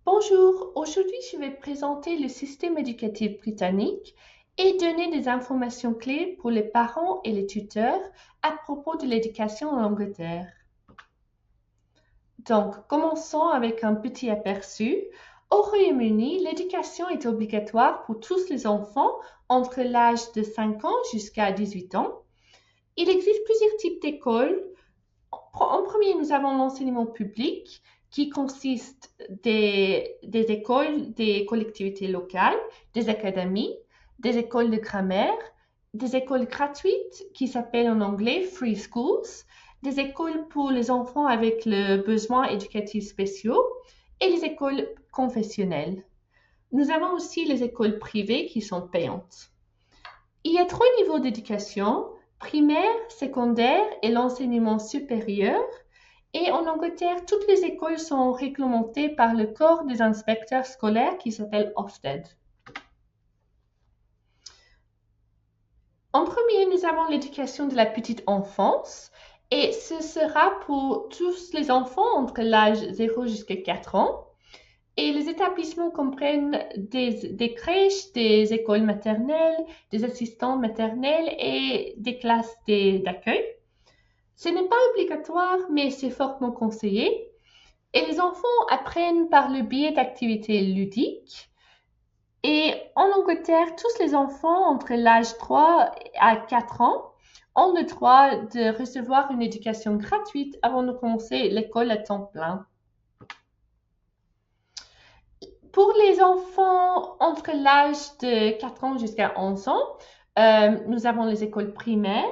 Bonjour, aujourd'hui je vais présenter le système éducatif britannique et donner des informations clés pour les parents et les tuteurs à propos de l'éducation en Angleterre. Donc, commençons avec un petit aperçu. Au Royaume-Uni, l'éducation est obligatoire pour tous les enfants entre l'âge de 5 ans jusqu'à 18 ans. Il existe plusieurs types d'écoles. En premier, nous avons l'enseignement public qui consiste des écoles, des collectivités locales, des académies, des écoles de grammaire, des écoles gratuites qui s'appellent en anglais free schools, des écoles pour les enfants avec le besoin éducatifs spéciaux et les écoles confessionnelles. Nous avons aussi les écoles privées qui sont payantes. Il y a trois niveaux d'éducation, primaire, secondaire et l'enseignement supérieur. Et en Angleterre, toutes les écoles sont réglementées par le corps des inspecteurs scolaires qui s'appelle Ofsted. En premier, nous avons l'éducation de la petite enfance et ce sera pour tous les enfants entre l'âge 0 jusqu'à 4 ans. Et les établissements comprennent des crèches, des écoles maternelles, des assistants maternels et des classes d'accueil. Ce n'est pas obligatoire, mais c'est fortement conseillé. Et les enfants apprennent par le biais d'activités ludiques. Et en Angleterre, tous les enfants entre l'âge 3 à 4 ans ont le droit de recevoir une éducation gratuite avant de commencer l'école à temps plein. Pour les enfants entre l'âge de 4 ans jusqu'à 11 ans, nous avons les écoles primaires.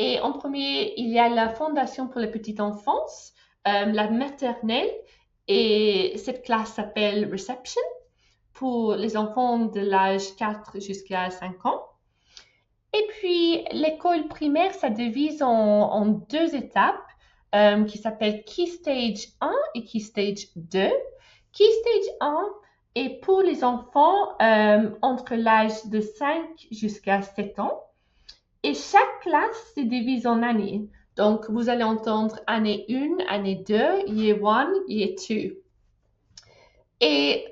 Et en premier, il y a la Fondation pour la petite enfance, la maternelle, et cette classe s'appelle Reception pour les enfants de l'âge 4 jusqu'à 5 ans. Et puis, l'école primaire, ça divise en deux étapes qui s'appellent Key Stage 1 et Key Stage 2. Key Stage 1 est pour les enfants entre l'âge de 5 jusqu'à 7 ans. Et chaque classe se divise en années. Donc, vous allez entendre année 1, année 2, year 1, year 2. Et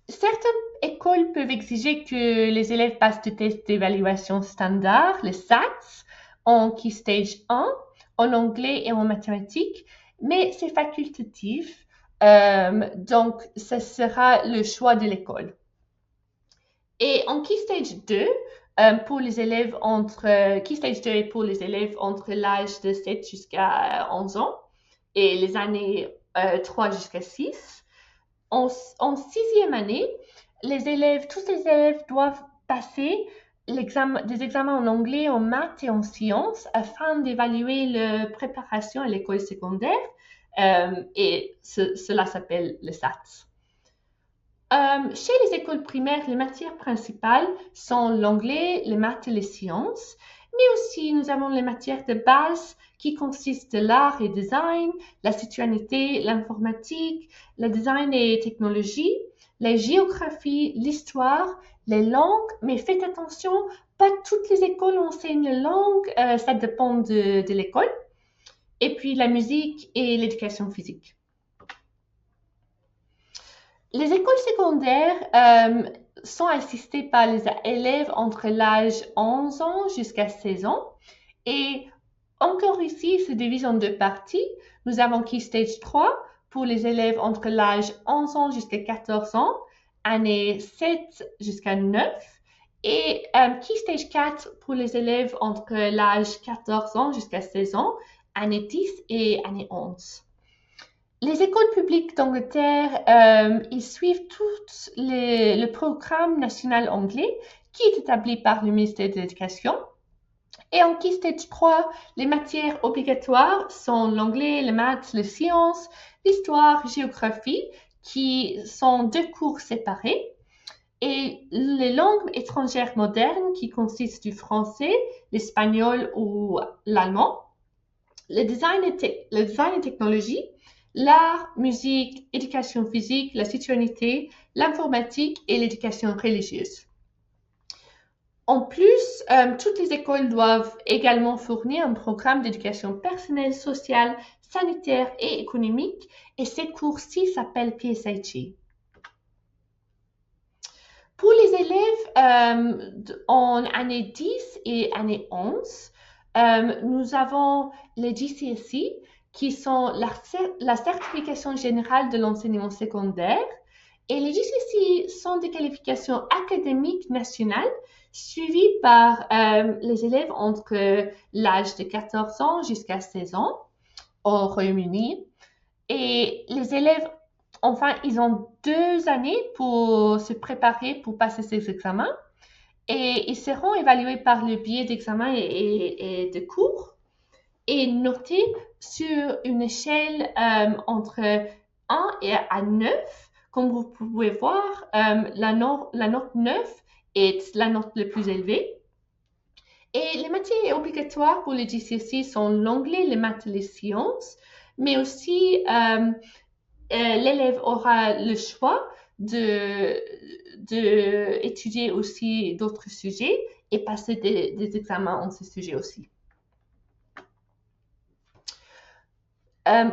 certaines écoles peuvent exiger que les élèves passent des tests d'évaluation standard, les SATs, en Key Stage 1, en anglais et en mathématiques, mais c'est facultatif. Donc, ce sera le choix de l'école. Et en Key Stage 2, pour les élèves Key Stage 2 est pour les élèves entre l'âge de 7 jusqu'à 11 ans et les années 3 jusqu'à 6. En sixième année, tous les élèves doivent passer des examens en anglais, en maths et en sciences afin d'évaluer leur préparation à l'école secondaire et cela s'appelle le SAT. Chez les écoles primaires, les matières principales sont l'anglais, les maths et les sciences, mais aussi nous avons les matières de base qui consistent de l'art et design, la citoyenneté, l'informatique, le design et technologie, la géographie, l'histoire, les langues, mais faites attention, pas toutes les écoles enseignent la langue, ça dépend de l'école, et puis la musique et l'éducation physique. Les écoles secondaires sont assistées par les élèves entre l'âge 11 ans jusqu'à 16 ans. Et encore ici, se divise en deux parties. Nous avons Key Stage 3 pour les élèves entre l'âge 11 ans jusqu'à 14 ans, année 7 jusqu'à 9. Et Key Stage 4 pour les élèves entre l'âge 14 ans jusqu'à 16 ans, année 10 et année 11. Les écoles publiques d'Angleterre, ils suivent tout le programme national anglais qui est établi par le ministère de l'Éducation. Et en Key Stage 3, les matières obligatoires sont l'anglais, les maths, les sciences, l'histoire, géographie, qui sont deux cours séparés. Et les langues étrangères modernes qui consistent du français, l'espagnol ou l'allemand. Le design et technologie, l'art, musique, éducation physique, la citoyenneté, l'informatique et l'éducation religieuse. En plus, toutes les écoles doivent également fournir un programme d'éducation personnelle, sociale, sanitaire et économique et ces cours-ci s'appellent PSHE. Pour les élèves en année 10 et année 11, nous avons les GCSE qui sont la certification générale de l'enseignement secondaire. Et les GCSE sont des qualifications académiques nationales suivies par les élèves entre l'âge de 14 ans jusqu'à 16 ans au Royaume-Uni. Et les élèves, enfin, ils ont 2 années pour se préparer pour passer ces examens. Et ils seront évalués par le biais d'examens et de cours et notés sur une échelle entre 1 et à 9. Comme vous pouvez voir, la note 9 est la note la plus élevée. Et les matières obligatoires pour les GCSE sont l'anglais, les maths et les sciences, mais aussi l'élève aura le choix d'étudier aussi d'autres sujets et passer des examens en ce sujet aussi.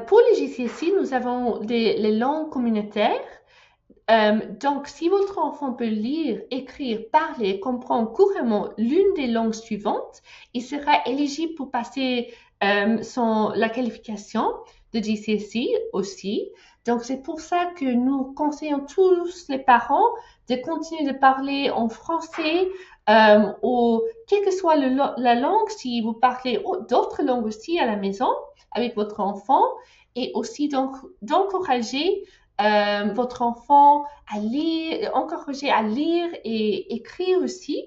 Pour les GCSE, nous avons les langues communautaires. Donc, si votre enfant peut lire, écrire, parler et comprendre couramment l'une des langues suivantes, il sera éligible pour passer la qualification de GCSE aussi. Donc, c'est pour ça que nous conseillons tous les parents de continuer de parler en français ou quelle que soit la langue, si vous parlez d'autres langues aussi à la maison avec votre enfant, et aussi d'encourager votre enfant à lire, encourager à lire et écrire aussi,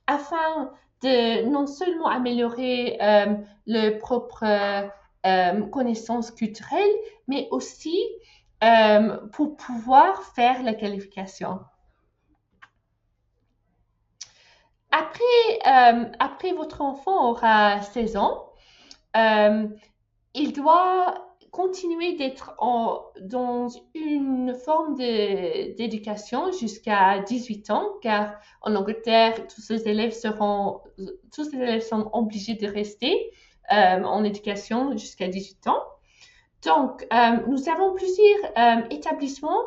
afin de non seulement améliorer leur propre connaissance culturelle, mais aussi pour pouvoir faire la qualification. Après votre enfant aura 16 ans, il doit continuer d'être dans une forme d'éducation jusqu'à 18 ans, car en Angleterre, tous les élèves sont obligés de rester en éducation jusqu'à 18 ans. Donc, nous avons plusieurs établissements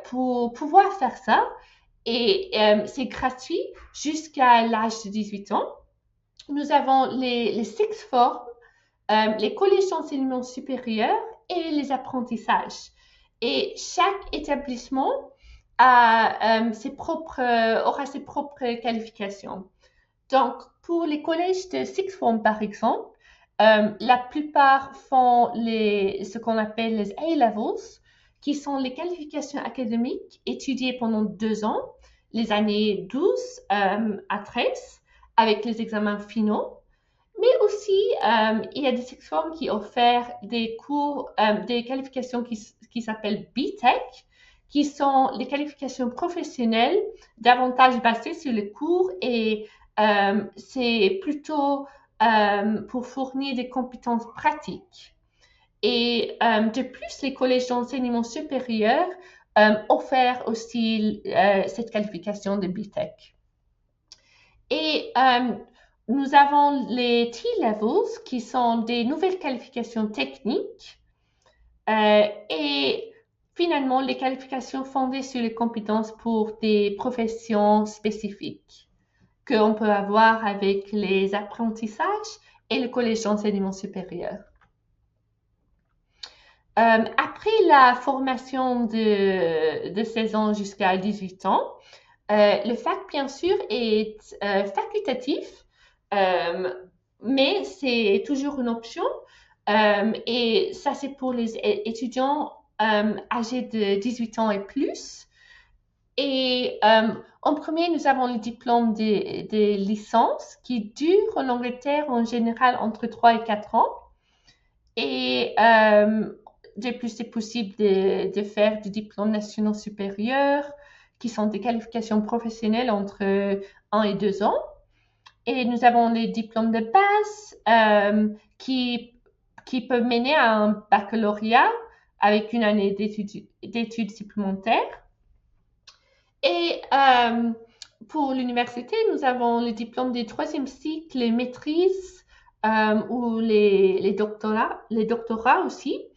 pour pouvoir faire ça, et c'est gratuit jusqu'à l'âge de 18 ans. Nous avons les sixth forms, les collèges d'enseignement supérieur et les apprentissages. Et chaque établissement aura ses propres qualifications. Donc, pour les collèges de sixth form, par exemple, la plupart font ce qu'on appelle les A-levels, qui sont les qualifications académiques étudiées pendant 2 ans, les années 12 à 13, avec les examens finaux. Mais aussi, il y a des sixth forms qui offrent des cours, des qualifications qui s'appellent BTEC, qui sont les qualifications professionnelles, davantage basées sur les cours, et c'est plutôt pour fournir des compétences pratiques. Et de plus, les collèges d'enseignement supérieur offrent aussi cette qualification de BTEC. Et nous avons les T-levels, qui sont des nouvelles qualifications techniques, et finalement les qualifications fondées sur les compétences pour des professions spécifiques qu'on peut avoir avec les apprentissages et le collège d'enseignement supérieur. Après la formation de 16 ans jusqu'à 18 ans, le fac, bien sûr, est facultatif, mais c'est toujours une option. Et ça, c'est pour les étudiants âgés de 18 ans et plus. Et en premier, nous avons le diplôme de licence qui dure en Angleterre en général entre 3 et 4 ans. Et de plus, c'est possible de faire des diplômes nationaux supérieurs qui sont des qualifications professionnelles entre 1 et 2 ans. Et nous avons les diplômes de base qui peuvent mener à un baccalauréat avec une année d'études supplémentaires. Et pour l'université, nous avons le diplôme des 3e cycle, les maîtrises ou les doctorats aussi.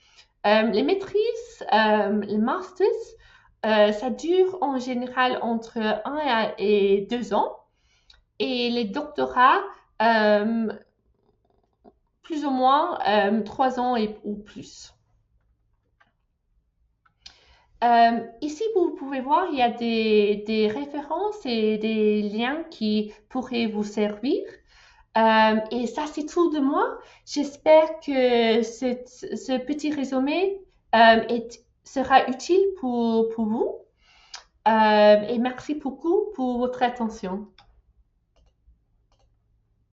Les maîtrises, les masters, Ça dure en général entre 1 et 2 ans. Et les doctorats, plus ou moins 3 ans ou plus. Ici, vous pouvez voir, il y a des références et des liens qui pourraient vous servir. Et ça, c'est tout de moi. J'espère que ce petit résumé sera utile pour vous. Et merci beaucoup pour votre attention.